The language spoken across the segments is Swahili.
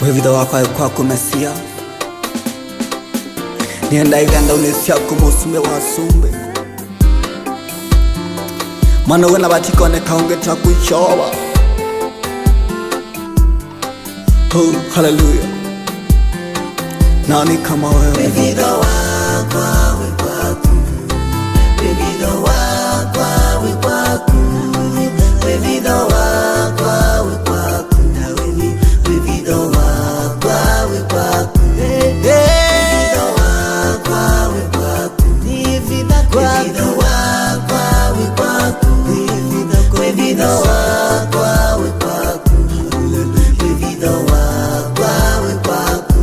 Wevida wako kwako Mesia nienda iganda unesia kumusume wasumbe mana wena batika oneka ungeta kuchoba. Oh, hallelujah. Nani kama wewe? Wevida wako wekwaku, wevida wako wekwaku, wevida wako wekwaku, wevida wako wekwaku, wevida wako wekwaku, wevida wako wekwaku, wevida wako wekwaku, wevida wako wekwaku.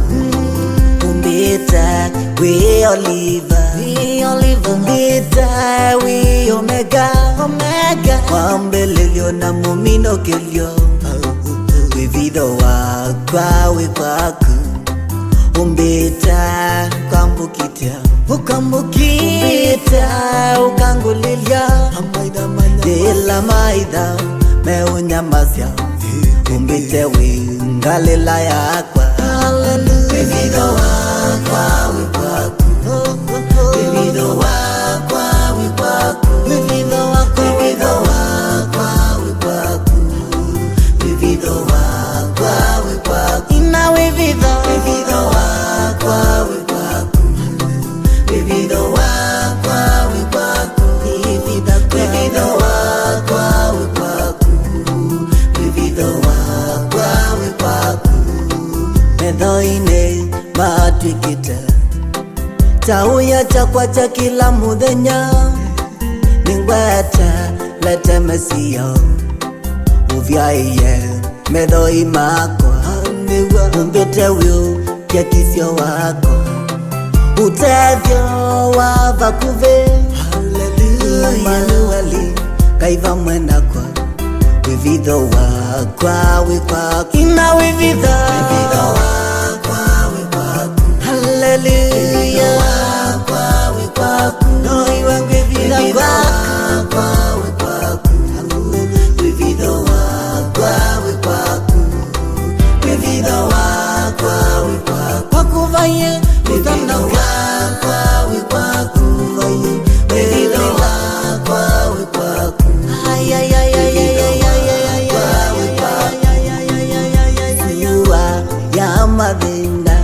Umbita we Oliver, umbita we Omega, wambelelio na mumino kelio, wevida wako wekwaku. Umbita umbita ukangulilia dela maida meunyamazia umbite wingalela yakwa. Wevida wako wekwaku, wevida wako wekwaku, wevida wako wekwaku, wevida wako wekwaku, ina wevida wako wekwaku, wevida wako wekwaku, wevida wako wekwaku, wevida wako wekwaku. Medhoine matwikita tauya chakwa cha kila muthenya ningweta lete Mesia uvyaiye medhoi makwa umbite wyo kyakisio wako utethyo wa vakuve Manueli kaiva mwenakwa wevida wakwa wekwaku, ina wevida wako wekwaku, hallelujah wako wekwaku, noi wangu wevida wako wekwaku, wevida wako wekwaku, wevida wako wekwaku, wakuvaye wevida wako wekwaku, wevida wako wekwaku, ya madinda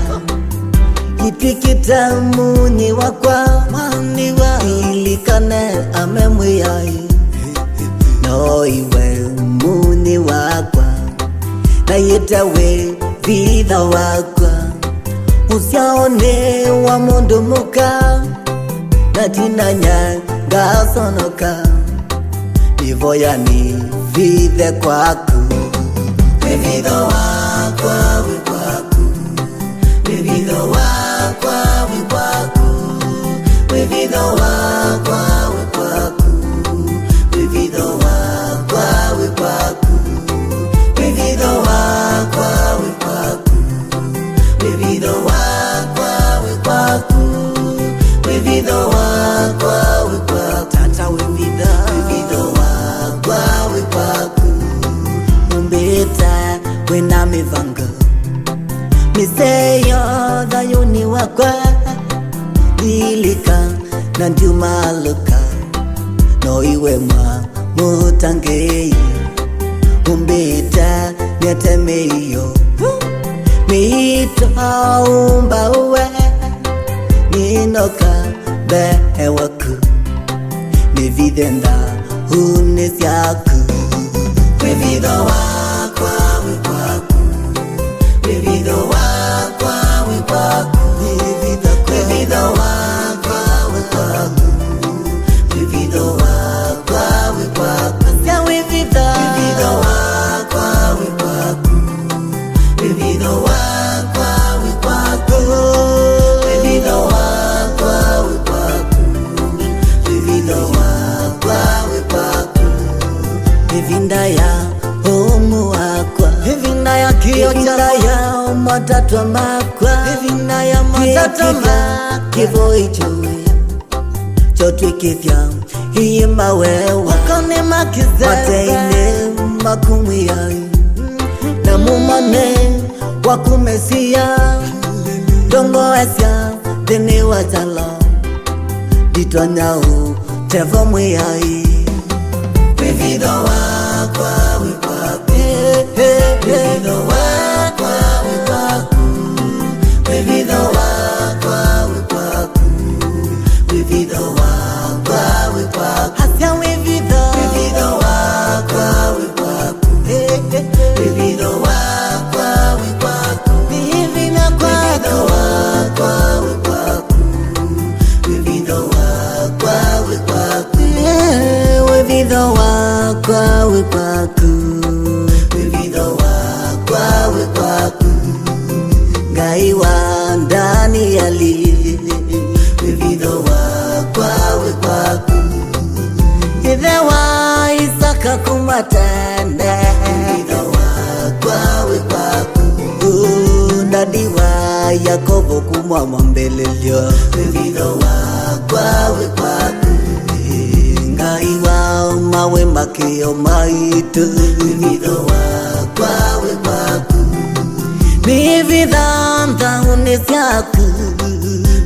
ipikita muni wakwa ilikane amemuyai no iwe muni wakwa na yetawe vida wakwa usiaone wa mundu muka na tinanya ngasonoka ivoya ni vive kwaku. Wevida wako wekwaku, wevida wako wekwaku, wevida wako wekwaku, wevida wako wekwaku, wevida wako wekwaku, wevida wako wekwaku, wevida wako wekwaku, tata wevida wako wekwaku. Umbita wena mivanga miseyo dhayuni wakwa ilika na njumaluka no iwe mwa mutangei. Umbita nyetemeyo mita umba uwe ninoka behewaku nividenda unesyaku. Wevida wako wekwaku, wevida wako wekwaku, wevida wako wekwaku, wevida wako wekwaku, wevida wako wekwaku, wevida wako wekwaku, wevida wako wekwaku, wevida wako wekwaku. Evinda ya homu wakwa, evinda ya kiyo ya matatu makwa, evinda ya matatu makwa kivo ichowe chotwikithya hiyima wewa wakone makize mateine makumiyai na mumane wakumesia dongo esya dene wajalo ditonyao tevo mwai wivido wakwa wikwaku wivido wakwa wikwaku wivido wakwa wikwaku wivido wakwa wikwaku hasya wivido wakwa wikwaku wivido wakwa wikwaku wivido wakwa wikwaku wivido wakwa wikwaku wivido wakwa wikwaku wivido wakwa wikwaku ngai wa ndani yali wivido wakwa wikwaku ithe wa Isaka kumatende wivido wakwa wikwaku ndadi wa Yakobo kumwambelelyo wivido wakwa wikwaku ngai wa mawe makio maitu wivido wakwa wikwaku nividhanda unisyaku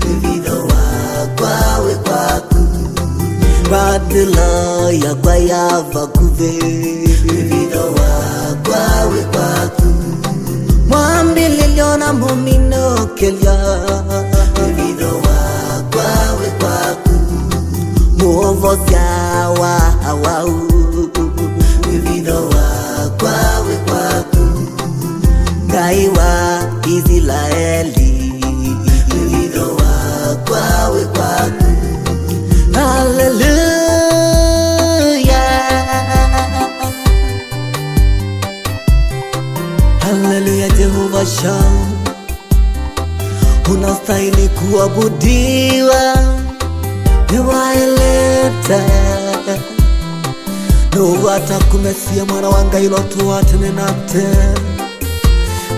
wivido wakwa wikwaku badila yakwa yavakuve wivido wakwa wikwaku mwambililyo na muminokelya wivido wakwa wikwaku muovosya wa hawau wivido wakwa wikwaku ngai wa Israeli wivido wakwa wikwaku hallelujah hallelujah Jehova Shalom unastahili kuabudiwa niwaelete nuwata kumesia mwana wanga ilotu watene nate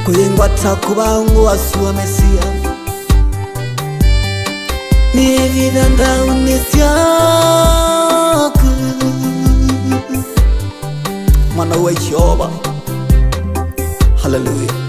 kuyengwa takubangu asuwa mesia nividanda unisyaku mwana wa Jehova hallelujah